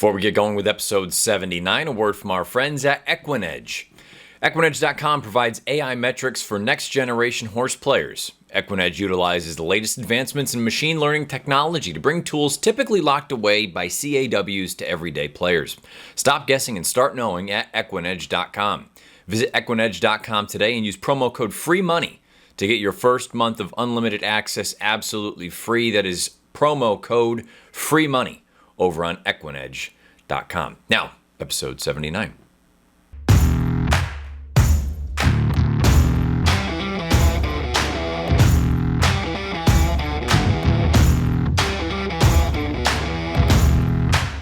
Before we get going with episode 79, a word from our friends at Equinedge. Equinedge.com provides AI metrics for next-generation horse players. Equinedge utilizes the latest advancements in machine learning technology to bring tools typically locked away by CAWs to everyday players. Stop guessing and start knowing at Equinedge.com. Visit Equinedge.com today and use promo code FREEMONEY to get your first month of unlimited access absolutely free. That is promo code FREEMONEY over on Equinedge.com. Now, episode 79.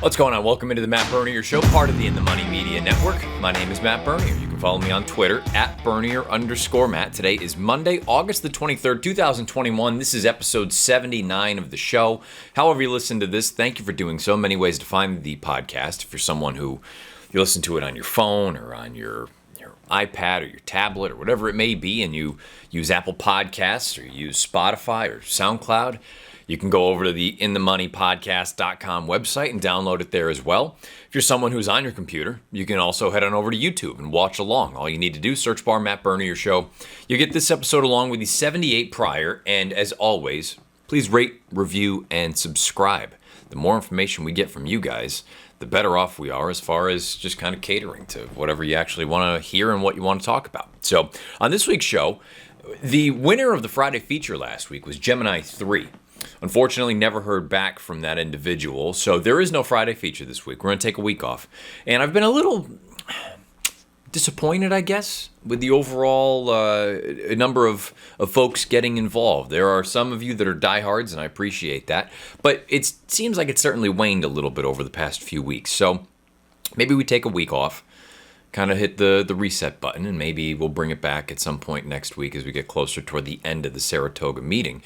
What's going on? Welcome into the Matt Bernier Show, part of the In the Money Media Network. My name is Matt Bernier. You can follow me on Twitter at Bernier_Matt. Today is Monday, August the 23rd, 2021. This is episode 79 of the show. However you listen to this, thank you for doing so. Many ways to find the podcast. If you're someone who you listen to it on your phone or on your iPad or your tablet or whatever it may be, and you use Apple Podcasts or you use Spotify or SoundCloud, you can go over to the inthemoneypodcast.com website and download it there as well. If you're someone who's on your computer, you can also head on over to YouTube and watch along. All you need to do, search bar Matt Bernier Show. You get this episode along with the 78 prior, and as always, please rate, review, and subscribe. The more information we get from you guys, the better off we are as far as just kind of catering to whatever you actually want to hear and what you want to talk about. So on this week's show, the winner of the Friday feature last week was Gemini 3. Unfortunately, never heard back from that individual, so there is no Friday feature this week. We're going to take a week off. And I've been a little disappointed, I guess, with the overall number of folks getting involved. There are some of you that are diehards, and I appreciate that. But it seems like it's certainly waned a little bit over the past few weeks. So maybe we take a week off, kind of hit the reset button, and maybe we'll bring it back at some point next week as we get closer toward the end of the Saratoga meeting.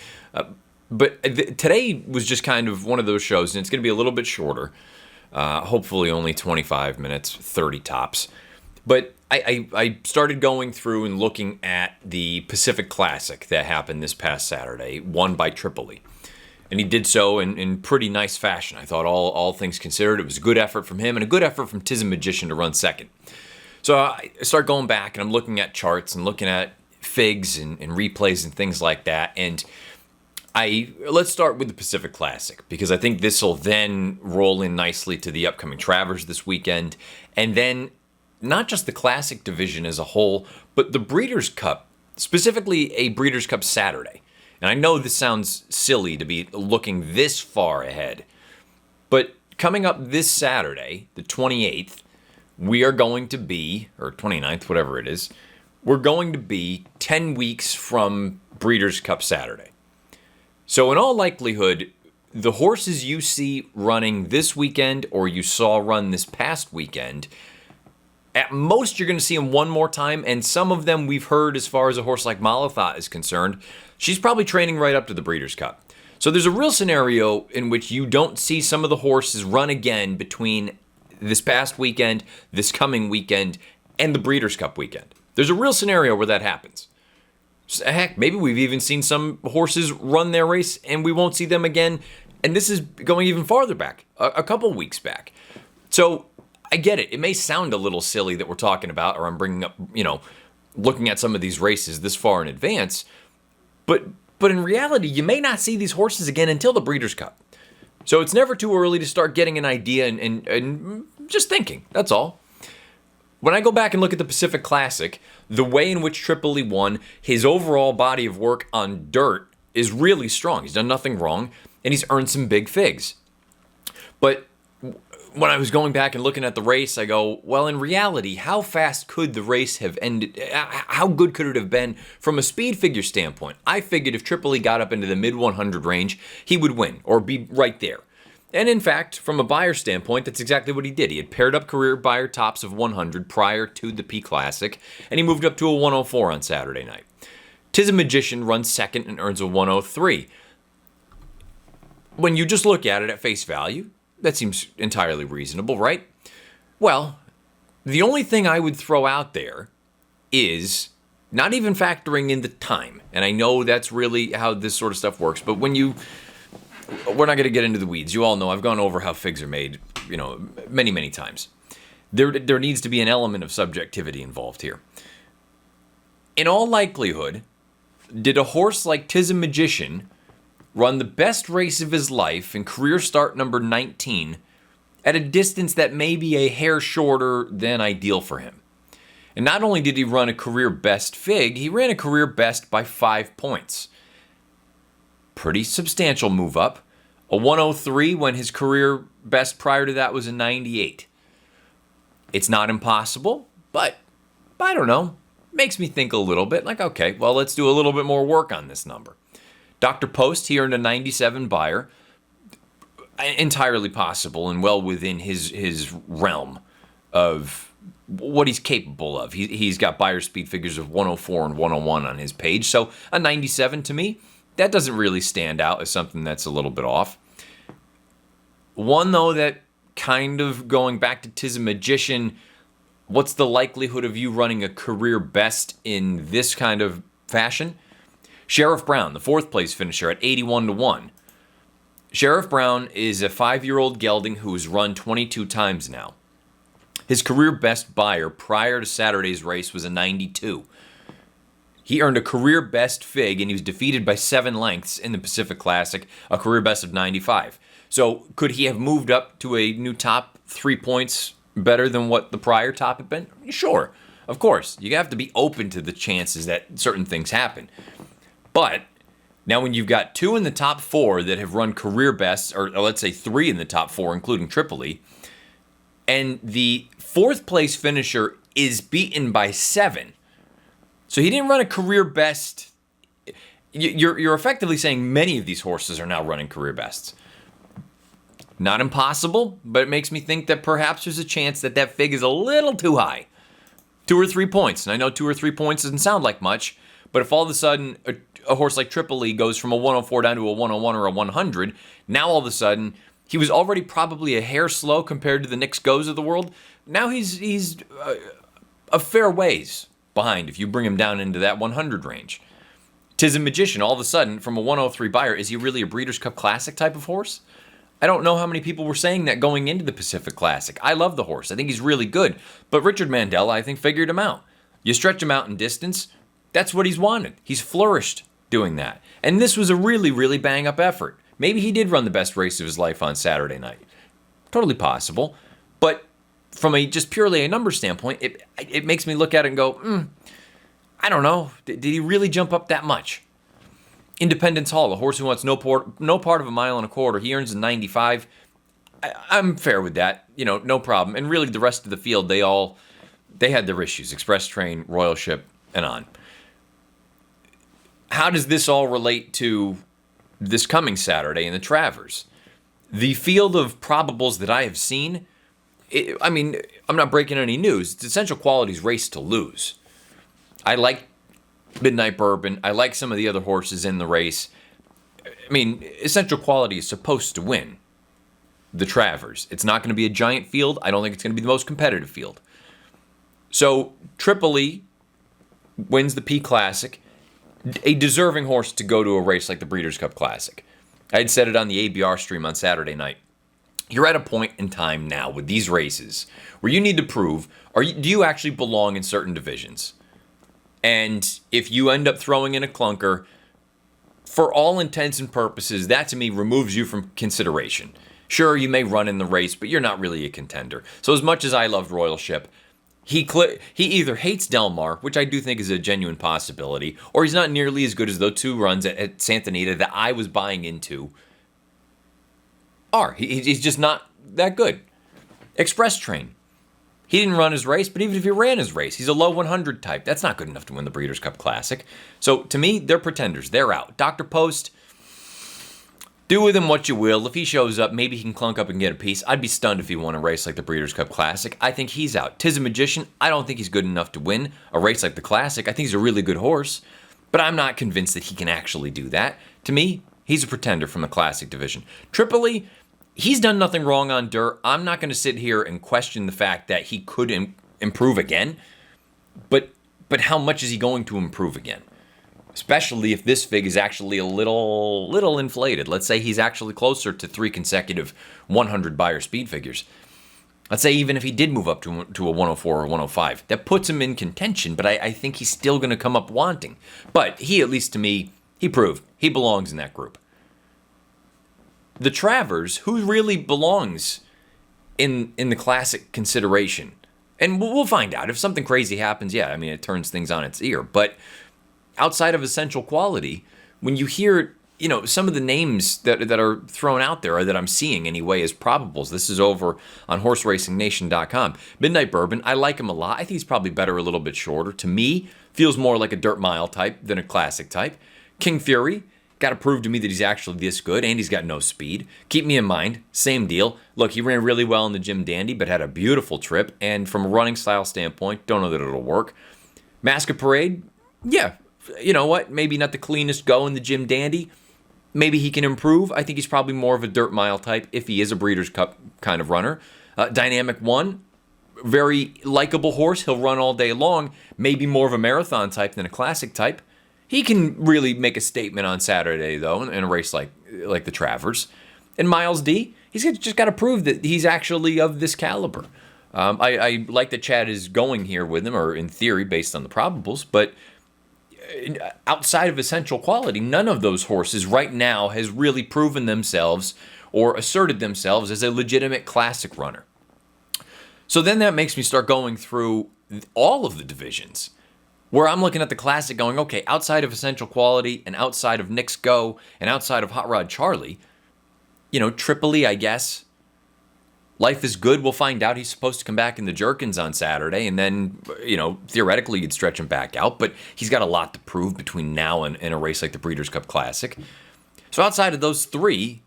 But today was just kind of one of those shows, and it's going to be a little bit shorter, hopefully only 25 minutes, 30 tops. But I started going through and looking at the Pacific Classic that happened this past Saturday, won by Tripoli. And he did so in pretty nice fashion. I thought all things considered, it was a good effort from him and a good effort from Tiz Magician to run second. So I start going back, and I'm looking at charts and looking at figs and replays and things like that, and let's start with the Pacific Classic, because I think this will then roll in nicely to the upcoming Travers this weekend. And then not just the Classic division as a whole, but the Breeders' Cup, specifically a Breeders' Cup Saturday. And I know this sounds silly to be looking this far ahead, but coming up this Saturday, the 28th, we are going to be, or 29th, whatever it is, we're going to be 10 weeks from Breeders' Cup Saturday. So in all likelihood, the horses you see running this weekend or you saw run this past weekend, at most you're going to see them one more time, and some of them we've heard as far as a horse like Malatha is concerned, she's probably training right up to the Breeders' Cup. So there's a real scenario in which you don't see some of the horses run again between this past weekend, this coming weekend, and the Breeders' Cup weekend. There's a real scenario where that happens. Heck, maybe we've even seen some horses run their race and we won't see them again. And this is going even farther back, a couple weeks back. So I get it. It may sound a little silly that we're talking about, or I'm bringing up, looking at some of these races this far in advance. But in reality, you may not see these horses again until the Breeders' Cup. So it's never too early to start getting an idea and just thinking. That's all. When I go back and look at the Pacific Classic, the way in which Tripoli won, his overall body of work on dirt is really strong. He's done nothing wrong, and he's earned some big figs. But when I was going back and looking at the race, I go, well, in reality, how fast could the race have ended? How good could it have been from a speed figure standpoint? I figured if Tripoli got up into the mid-100 range, he would win or be right there. And in fact, from a Beyer standpoint, that's exactly what he did. He had paired up career Beyer tops of 100 prior to the P Classic, and he moved up to a 104 on Saturday night. Tiz Magician runs second and earns a 103. When you just look at it at face value, that seems entirely reasonable, right? Well, the only thing I would throw out there is not even factoring in the time. And I know that's really how this sort of stuff works, but we're not going to get into the weeds. You all know I've gone over how figs are made many, many times. There needs to be an element of subjectivity involved here. In all likelihood, did a horse like Tis a Magician run the best race of his life in career start number 19 at a distance that may be a hair shorter than ideal for him? And not only did he run a career best fig, he ran a career best by 5 points. Pretty substantial move up. A 103 when his career best prior to that was a 98. It's not impossible, but I don't know. Makes me think a little bit like, okay, well, let's do a little bit more work on this number. Dr. Post, he earned a 97 Beyer. Entirely possible and well within his realm of what he's capable of. He's got Beyer speed figures of 104 and 101 on his page. So a 97 to me, that doesn't really stand out as something that's a little bit off. One, though, that kind of going back to Tis a Magician, what's the likelihood of you running a career best in this kind of fashion? Sheriff Brown, the 4th place finisher at 81-1. Sheriff Brown is a 5-year-old gelding who has run 22 times now. His career best Beyer prior to Saturday's race was a 92. He earned a career best fig, and he was defeated by 7 lengths in the Pacific Classic, a career best of 95. So could he have moved up to a new top 3 points better than what the prior top had been? Sure, of course. You have to be open to the chances that certain things happen. But now when you've got 2 in the top 4 that have run career bests, or let's say 3 in the top 4, including Tripoli, and the 4th place finisher is beaten by 7. So he didn't run a career best. You're effectively saying many of these horses are now running career bests. Not impossible, but it makes me think that perhaps there's a chance that that fig is a little too high. 2 or 3 points. And I know 2 or 3 points doesn't sound like much, but if all of a sudden a horse like Tripoli goes from a 104 down to a 101 or a 100, now all of a sudden he was already probably a hair slow compared to the Knicks Goes of the world. Now he's a fair ways behind if you bring him down into that 100 range. Tis a Magician, all of a sudden, from a 103 Beyer, is he really a Breeders' Cup Classic type of horse? I don't know how many people were saying that going into the Pacific Classic. I love the horse. I think he's really good. But Richard Mandella, I think, figured him out. You stretch him out in distance, that's what he's wanted. He's flourished doing that. And this was a really, really bang-up effort. Maybe he did run the best race of his life on Saturday night. Totally possible. But from just purely a number standpoint, it makes me look at it and go, I don't know. Did he really jump up that much? Independence Hall, a horse who wants no part of a mile and a quarter. He earns a 95. I'm fair with that. No problem. And really, the rest of the field, they had their issues. Express Train, Royal Ship, and on. How does this all relate to this coming Saturday in the Travers? The field of probables that I have seen, I'm not breaking any news. It's Essential Quality's race to lose. I like Midnight Bourbon. I like some of the other horses in the race. Essential Quality is supposed to win the Travers. It's not going to be a giant field. I don't think it's going to be the most competitive field. So Tripoli wins the P Classic, a deserving horse to go to a race like the Breeders' Cup Classic. I had said it on the ABR stream on Saturday night. You're at a point in time now with these races where you need to prove, do you actually belong in certain divisions? And if you end up throwing in a clunker, for all intents and purposes, that to me removes you from consideration. Sure, you may run in the race, but you're not really a contender. So as much as I loved Royal Ship, he either hates Del Mar, which I do think is a genuine possibility, or he's not nearly as good as those 2 runs at Santa Anita that I was buying into are. He's just not that good. Express Train. He didn't run his race, but even if he ran his race, he's a low 100 type. That's not good enough to win the Breeders' Cup Classic. So, to me, they're pretenders. They're out. Dr. Post, do with him what you will. If he shows up, maybe he can clunk up and get a piece. I'd be stunned if he won a race like the Breeders' Cup Classic. I think he's out. Tis a Magician, I don't think he's good enough to win a race like the Classic. I think he's a really good horse, but I'm not convinced that he can actually do that. To me, he's a pretender from the Classic division. Tripoli, he's done nothing wrong on dirt. I'm not going to sit here and question the fact that he could improve again. But how much is he going to improve again? especially if this fig is actually a little inflated. Let's say he's actually closer to 3 consecutive 100 buyer speed figures. Let's say even if he did move up to a 104 or 105, that puts him in contention, but I think he's still going to come up wanting. But he, at least to me, he proved he belongs in that group. The Travers, who really belongs in the classic consideration? And we'll find out. If something crazy happens, yeah, I mean, it turns things on its ear. But outside of essential quality, when you hear, some of the names that are thrown out there, or that I'm seeing anyway, as probables. This is over on HorseRacingNation.com. Midnight Bourbon, I like him a lot. I think he's probably better a little bit shorter. To me, feels more like a dirt mile type than a classic type. King Fury, got to prove to me that he's actually this good, and he's got no speed. Keep Me in Mind, same deal. Look, he ran really well in the Jim Dandy, but had a beautiful trip, and from a running style standpoint, don't know that it'll work. Mask of Parade, yeah, you know what? Maybe not the cleanest go in the Jim Dandy. Maybe he can improve. I think he's probably more of a dirt mile type if he is a Breeders' Cup kind of runner. Dynamic One, very likable horse. He'll run all day long. Maybe more of a marathon type than a classic type. He can really make a statement on Saturday, though, in a race like the Travers. And Miles D, he's just got to prove that he's actually of this caliber. I like that Chad is going here with him, or in theory, based on the probables, but outside of essential quality, none of those horses right now has really proven themselves or asserted themselves as a legitimate classic runner. So then that makes me start going through all of the divisions, where I'm looking at the classic going, okay, outside of essential quality and outside of Nick's Go and outside of Hot Rod Charlie, Tripoli, I guess. Life is Good. We'll find out. He's supposed to come back in the Jerkins on Saturday, and then, theoretically you'd stretch him back out, but he's got a lot to prove between now and a race like the Breeders' Cup Classic. So outside of those three,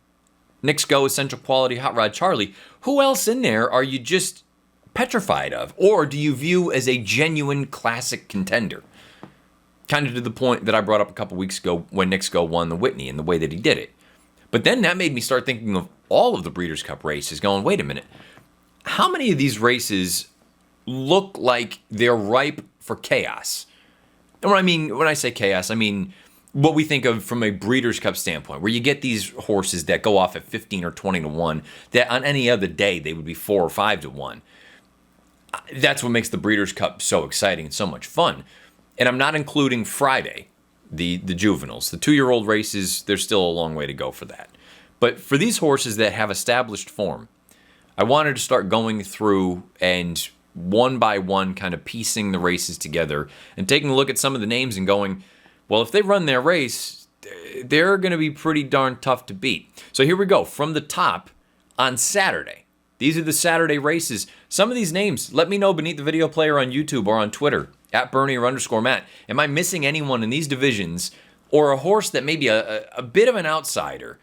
Nick's Go, Essential Quality, Hot Rod Charlie, who else in there are you just petrified of? Or do you view as a genuine classic contender? Kind of to the point that I brought up a couple weeks ago when Nick's Go won the Whitney and the way that he did it. But then that made me start thinking of all of the Breeders' Cup races going, wait a minute, how many of these races look like they're ripe for chaos? And when I say chaos, I mean what we think of from a Breeders' Cup standpoint, where you get these horses that go off at 15 or 20 to 1, that on any other day they would be 4 or 5 to 1. That's what makes the Breeders' Cup so exciting and so much fun. And I'm not including Friday, the juveniles. The 2-year-old races, there's still a long way to go for that. But for these horses that have established form, I wanted to start going through and one by one kind of piecing the races together and taking a look at some of the names and going, well, if they run their race, they're going to be pretty darn tough to beat. So here we go. From the top on Saturday. These are the Saturday races. Some of these names, let me know beneath the video player on YouTube or on Twitter, at Bernie or _Matt. Am I missing anyone in these divisions, or a horse that may be a bit of an outsider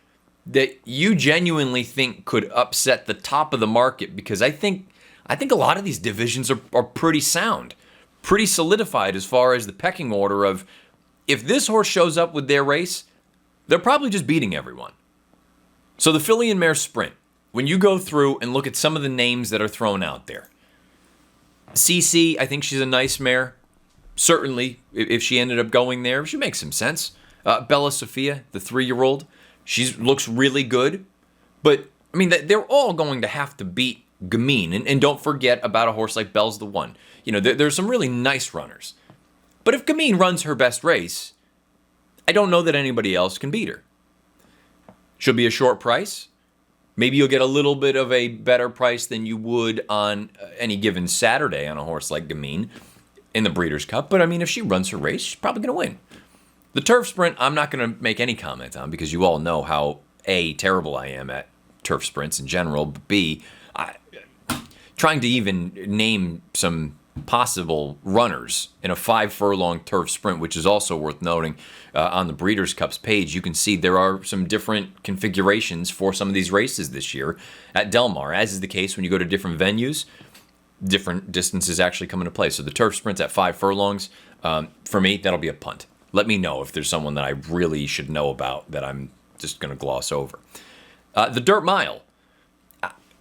that you genuinely think could upset the top of the market? Because I think a lot of these divisions are pretty sound, pretty solidified as far as the pecking order of, if this horse shows up with their race, they're probably just beating everyone. So the filly and mare sprint, when you go through and look at some of the names that are thrown out there, CC, I think she's a nice mare. Certainly, if she ended up going there, she makes some sense. Bella Sophia, the 3-year-old, she looks really good. But, I mean, they're all going to have to beat Gamine. And don't forget about a horse like Bell's the One. There's some really nice runners. But if Gamine runs her best race, I don't know that anybody else can beat her. She'll be a short price. Maybe you'll get a little bit of a better price than you would on any given Saturday on a horse like Gamine in the Breeders' Cup. But, I mean, if she runs her race, she's probably going to win. The turf sprint, I'm not going to make any comment on, because you all know how, A, terrible I am at turf sprints in general, but B, trying to even name some possible runners in a 5-furlong turf sprint, which is also worth noting. On the Breeders' Cup's page, you can see there are some different configurations for some of these races this year at Del Mar, as is the case when you go to different venues. Different distances actually come into play. So the turf sprint's at 5 furlongs. For me, that'll be a punt. Let me know if there's someone that I really should know about that I'm just going to gloss over. The dirt mile.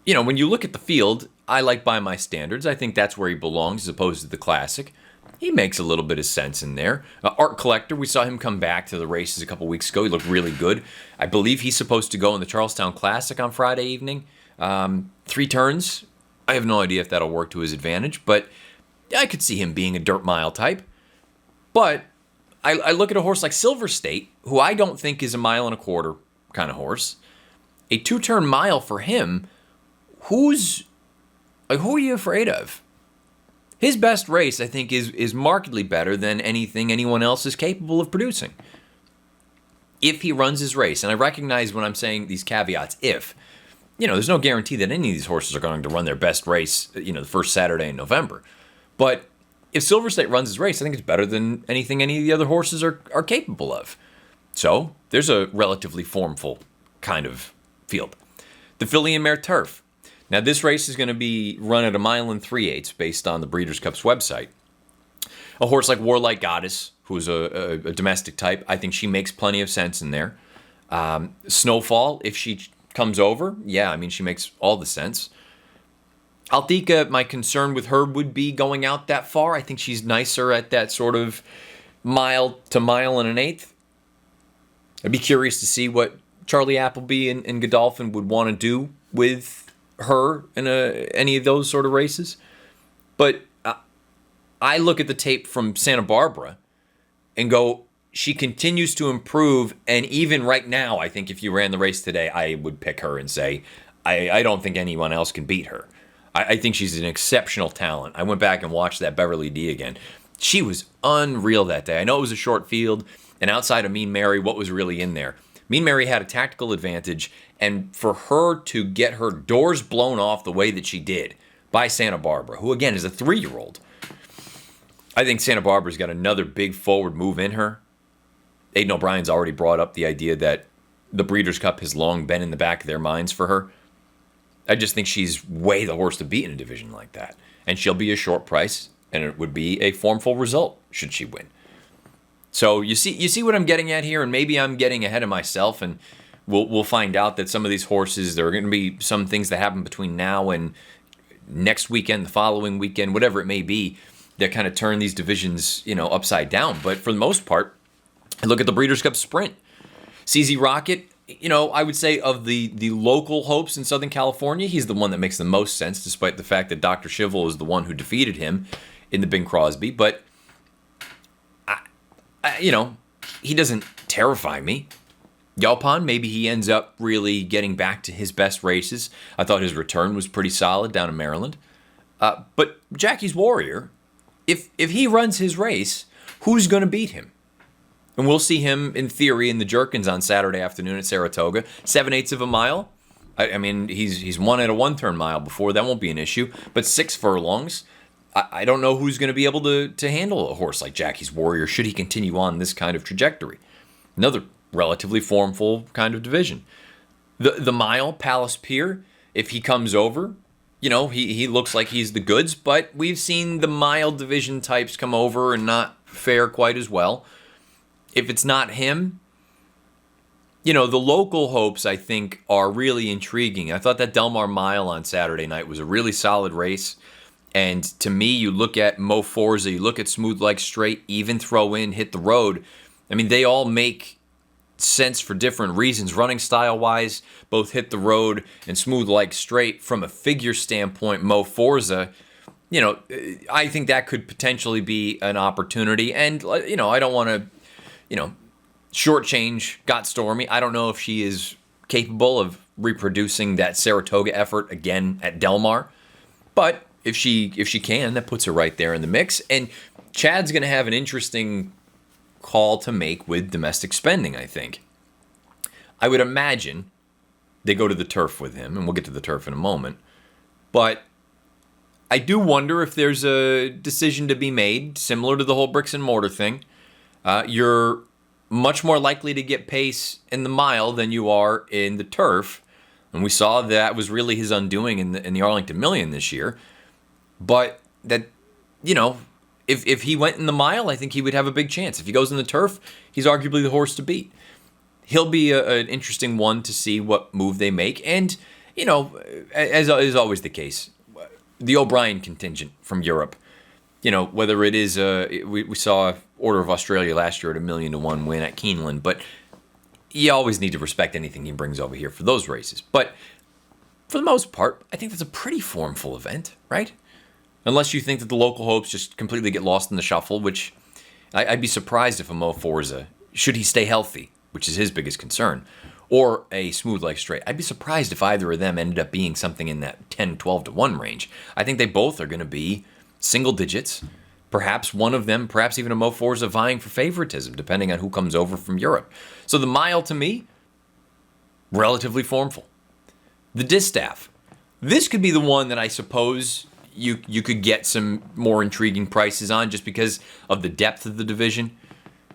When you look at the field, I like By My Standards. I think that's where he belongs as opposed to the classic. he makes a little bit of sense in there. Art Collector, we saw him come back to the races a couple weeks ago. He looked really good. I believe he's supposed to go in the Charlestown Classic on Friday evening. 3 turns. I have no idea if that'll work to his advantage, but I could see him being a dirt mile type. But I look at a horse like Silver State, who I don't think is a 1.25 mile kind of horse. A 2-turn mile for him, who are you afraid of? His best race, I think, is markedly better than anything anyone else is capable of producing. If he runs his race, and I recognize when I'm saying these caveats, if, there's no guarantee that any of these horses are going to run their best race, the first Saturday in November. But if Silver State runs his race, I think it's better than anything any of the other horses are capable of. So there's a relatively formful kind of field. The Filly and Mare Turf. Now, this race is going to be run at 1 3/8 based on the Breeders' Cup's website. A horse like Warlike Goddess, who's a domestic type, I think she makes plenty of sense in there. Snowfall, if she comes over, she makes all the sense. Altika, my concern with her would be going out that far. I think she's nicer at that sort of 1 to 1 1/8. I'd be curious to see what Charlie Appleby and Godolphin would want to do with her in any of those sort of races. But I look at the tape from Santa Barbara and go, she continues to improve, and even right now, I think if you ran the race today, I would pick her and say, I don't think anyone else can beat her. I think she's an exceptional talent. I went back and watched that Beverly D again. She was unreal that day. I know it was a short field, and outside of Mean Mary, what was really in there? Mean Mary had a tactical advantage, and for her to get her doors blown off the way that she did by Santa Barbara, who again is a 3-year-old, I think Santa Barbara's got another big forward move in her. Aidan O'Brien's already brought up the idea that the Breeders' Cup has long been in the back of their minds for her. I just think she's way the horse to beat in a division like that. And she'll be a short price, and it would be a formful result should she win. So you see what I'm getting at here, and maybe I'm getting ahead of myself, and we'll find out that some of these horses, there are going to be some things that happen between now and next weekend, the following weekend, whatever it may be, that kind of turn these divisions, upside down. But for the most part, I look at the Breeders' Cup Sprint. CZ Rocket, I would say of the local hopes in Southern California, he's the one that makes the most sense, despite the fact that Dr. Schivel is the one who defeated him in the Bing Crosby. But, he doesn't terrify me. Yalpan, maybe he ends up really getting back to his best races. I thought his return was pretty solid down in Maryland. But Jackie's Warrior, if he runs his race, who's going to beat him? And we'll see him, in theory, in the Jerkins on Saturday afternoon at Saratoga. 7/8 of a mile. I mean, he's won at a 1-turn mile before. That won't be an issue. But 6 furlongs, I don't know who's going to be able to handle a horse like Jackie's Warrior should he continue on this kind of trajectory. Another relatively formful kind of division. The mile, Palace Pier, if he comes over, he looks like he's the goods, but we've seen the mile division types come over and not fare quite as well. If it's not him, the local hopes, I think, are really intriguing. I thought that Del Mar Mile on Saturday night was a really solid race. And to me, you look at Mo Forza, you look at Smooth Like Straight, even throw in Hit the Road. I mean, they all make sense for different reasons. Running style-wise, both Hit the Road and Smooth Like Straight. From a figure standpoint, Mo Forza, I think that could potentially be an opportunity. And, I don't want to, shortchange Got Stormy. I don't know if she is capable of reproducing that Saratoga effort again at Del Mar. But if she can, that puts her right there in the mix. And Chad's going to have an interesting call to make with domestic spending, I think. I would imagine they go to the turf with him, and we'll get to the turf in a moment. But I do wonder if there's a decision to be made, similar to the whole bricks and mortar thing. You're much more likely to get pace in the mile than you are in the turf. And we saw that was really his undoing in the Arlington Million this year. But that, if he went in the mile, I think he would have a big chance. If he goes in the turf, he's arguably the horse to beat. He'll be an interesting one to see what move they make. And, as is always the case, the O'Brien contingent from Europe, whether it is we saw Order of Australia last year at 1,000,000 to 1 win at Keeneland, but you always need to respect anything he brings over here for those races. But for the most part, I think that's a pretty formful event, right? Unless you think that the local hopes just completely get lost in the shuffle, which I'd be surprised if a Mo Forza, should he stay healthy, which is his biggest concern, or a Smooth Like Straight, I'd be surprised if either of them ended up being something in that 10, 12 to 1 range. I think they both are going to be single digits. Perhaps one of them, perhaps even a Mo Forza vying for favoritism, depending on who comes over from Europe. So the mile, to me, relatively formful. The distaff. This could be the one that I suppose you could get some more intriguing prices on just because of the depth of the division.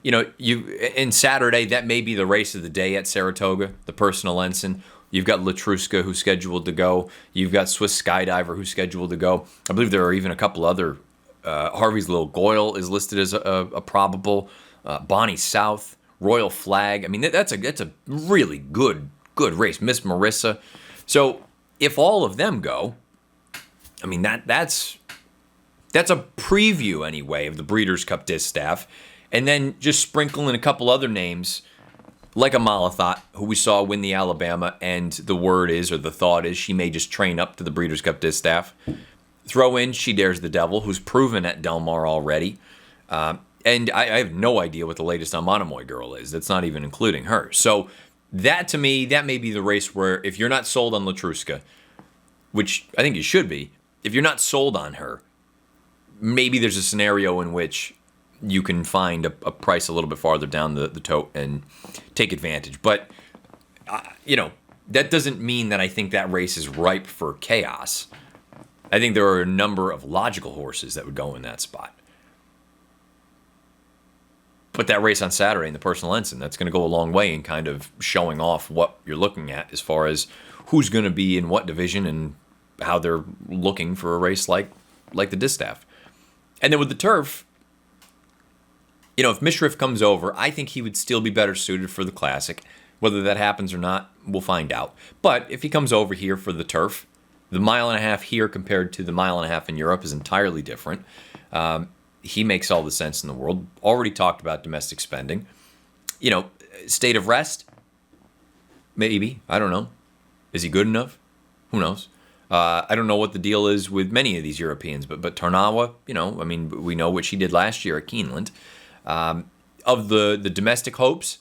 In Saturday, that may be the race of the day at Saratoga, the personal ensign. You've got Latruska, who's scheduled to go. You've got Swiss Skydiver, who's scheduled to go. I believe there are even a couple other. Harvey's Little Goyle is listed as a probable. Bonnie South, Royal Flag. I mean, that's a really good race. Miss Marissa. So if all of them go, I mean that's a preview anyway of the Breeders' Cup Distaff, and then just sprinkle in a couple other names like a Malathot, who we saw win the Alabama, and the word is, or the thought is, she may just train up to the Breeders' Cup Distaff. Throw in She Dares the Devil, who's proven at Del Mar already. And I have no idea what the latest on Monomoy Girl is. That's not even including her. So that, to me, that may be the race where if you're not sold on Latruska, which I think you should be, if you're not sold on her, maybe there's a scenario in which you can find a price a little bit farther down the tote and take advantage. But, that doesn't mean that I think that race is ripe for chaos. I think there are a number of logical horses that would go in that spot. But that race on Saturday in the personal ensign, that's going to go a long way in kind of showing off what you're looking at as far as who's going to be in what division and how they're looking for a race like the Distaff. And then with the turf, if Mishriff comes over, I think he would still be better suited for the Classic. Whether that happens or not, we'll find out. But if he comes over here for the turf, the 1.5 miles here compared to the 1.5 miles in Europe is entirely different. He makes all the sense in the world. Already talked about domestic spending. State of rest? Maybe. I don't know. Is he good enough? Who knows? I don't know what the deal is with many of these Europeans, but Tarnawa, we know what she did last year at Keeneland. Of the domestic hopes,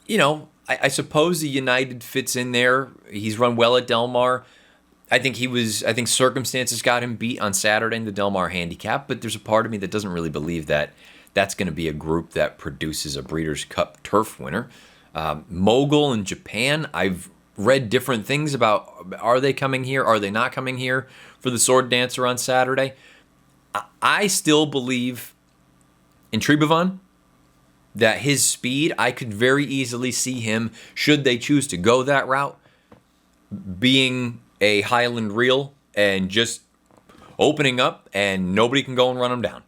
I suppose the United fits in there. He's run well at Del Mar. I think circumstances got him beat on Saturday in the Del Mar handicap, but there's a part of me that doesn't really believe that that's going to be a group that produces a Breeders' Cup turf winner. Mogul in Japan, I've read different things about, are they coming here? Are they not coming here for the Sword Dancer on Saturday? I still believe in Tribhuvan, that his speed, I could very easily see him, should they choose to go that route, being a Highland reel and just opening up and nobody can go and run him down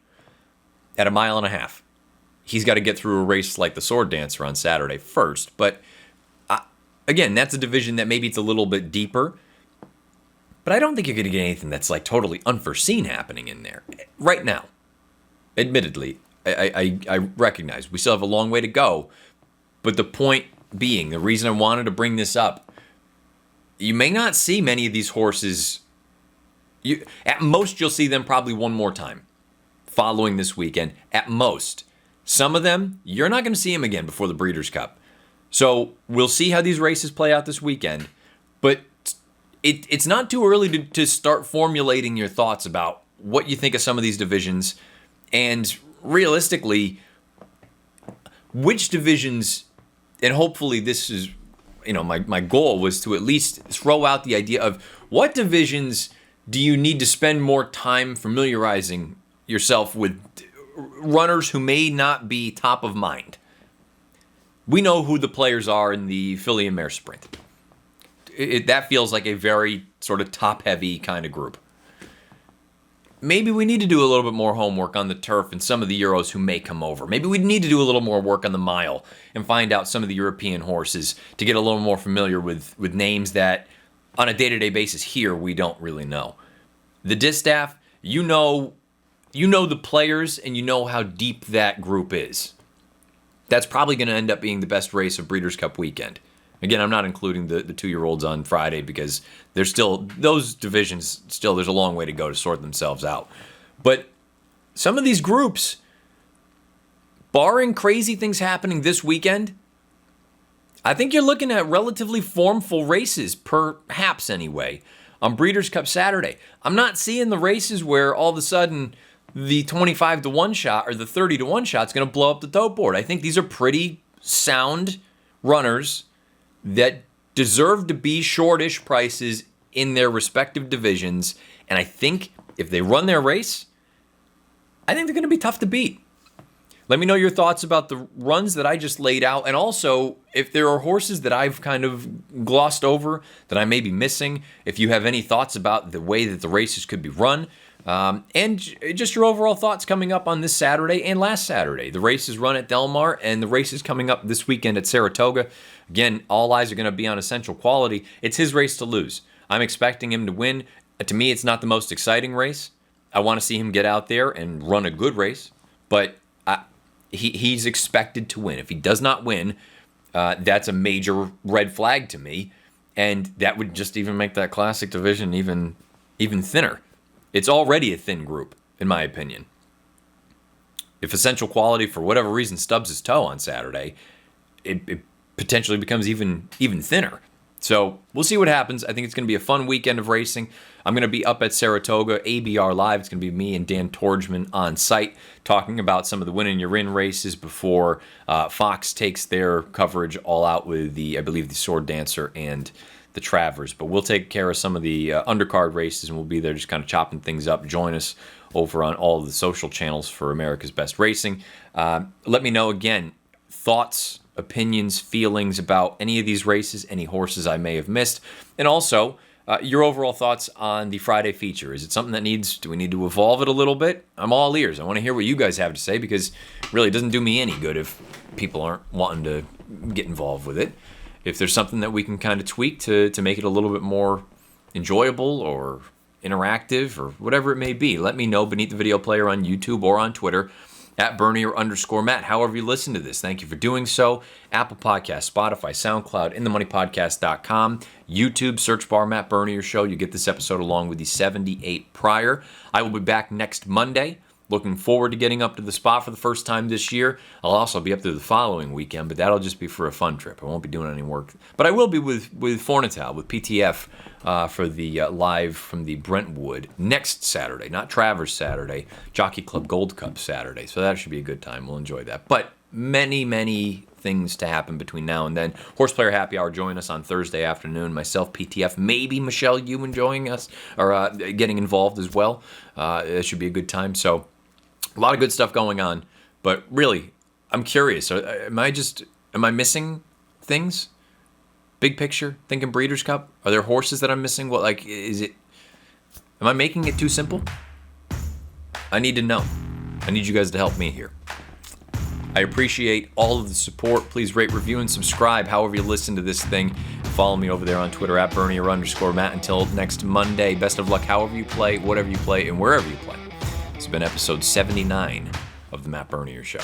at 1.5 miles. He's got to get through a race like the Sword Dancer on Saturday first. But again, that's a division that maybe it's a little bit deeper. But I don't think you're going to get anything that's like totally unforeseen happening in there right now. Admittedly, I recognize we still have a long way to go. But the point being, the reason I wanted to bring this up, you may not see many of these horses. At most, you'll see them probably one more time following this weekend. At most. Some of them, you're not going to see them again before the Breeders' Cup. So we'll see how these races play out this weekend. But it's not too early to start formulating your thoughts about what you think of some of these divisions. And realistically, which divisions, and hopefully this is, my goal was to at least throw out the idea of what divisions do you need to spend more time familiarizing yourself with runners who may not be top of mind. We know who the players are in the filly and mare sprint. That feels like a very sort of top-heavy kind of group. Maybe we need to do a little bit more homework on the turf and some of the Euros who may come over. Maybe we need to do a little more work on the mile and find out some of the European horses to get a little more familiar with names that on a day-to-day basis here we don't really know. The Distaff, you know the players and you know how deep that group is. That's probably going to end up being the best race of Breeders' Cup weekend. Again, I'm not including the 2-year-olds on Friday because there's still, those divisions, still, there's a long way to go to sort themselves out. But some of these groups, barring crazy things happening this weekend, I think you're looking at relatively formful races, perhaps anyway, on Breeders' Cup Saturday. I'm not seeing the races where all of a sudden the 25-1 shot or the 30-1 shot is going to blow up the tote board. I think these are pretty sound runners that deserve to be shortish prices in their respective divisions. And I think if they run their race, I think they're going to be tough to beat. Let me know your thoughts about the runs that I just laid out. And also, if there are horses that I've kind of glossed over that I may be missing, if you have any thoughts about the way that the races could be run, and just your overall thoughts coming up on this Saturday and last Saturday. The races run at Del Mar and the races coming up this weekend at Saratoga. Again, all eyes are going to be on Essential Quality. It's his race to lose. I'm expecting him to win. To me, it's not the most exciting race. I want to see him get out there and run a good race, but he's expected to win. If he does not win, that's a major red flag to me, and that would just even make that classic division even thinner. It's already a thin group, in my opinion. If Essential Quality, for whatever reason, stubs his toe on Saturday, it potentially becomes even thinner. So we'll see what happens. I think it's going to be a fun weekend of racing. I'm going to be up at Saratoga, ABR Live. It's going to be me and Dan Torgman on site talking about some of the Winning Your In races before Fox takes their coverage all out with I believe the Sword Dancer and the Travers. But we'll take care of some of the undercard races, and we'll be there just kind of chopping things up. Join us over on all of the social channels for America's Best Racing. Let me know, again, thoughts, opinions, feelings about any of these races, any horses I may have missed, and also your overall thoughts on the Friday feature. Is it something that do we need to evolve it a little bit? I'm all ears. I want to hear what you guys have to say, because really it doesn't do me any good if people aren't wanting to get involved with it. If there's something that we can kind of tweak to make it a little bit more enjoyable or interactive or whatever it may be, let me know beneath the video player on YouTube or on Twitter at Bernier_Matt. However you listen to this, thank you for doing so. Apple Podcasts, Spotify, SoundCloud, InTheMoneyPodcast.com, YouTube, search bar Matt Bernier Show. You get this episode along with the 78 prior. I will be back next Monday. Looking forward to getting up to the spot for the first time this year. I'll also be up there the following weekend, but that'll just be for a fun trip. I won't be doing any work. But I will be with Fornital, with PTF, for the live from the Brentwood next Saturday. Not Travers Saturday, Jockey Club Gold Cup Saturday. So that should be a good time. We'll enjoy that. But many things to happen between now and then. Horse Player Happy Hour, join us on Thursday afternoon. Myself, PTF, maybe Michelle, you enjoying us, or getting involved as well. It should be a good time. So a lot of good stuff going on, but really, I'm curious. Am I missing things? Big picture, thinking Breeders' Cup. Are there horses that I'm missing? Am I making it too simple? I need to know. I need you guys to help me here. I appreciate all of the support. Please rate, review, and subscribe however you listen to this thing. Follow me over there on Twitter at Bernier_Matt. Until next Monday, best of luck however you play, whatever you play, and wherever you play. It's been episode 79 of The Matt Bernier Show.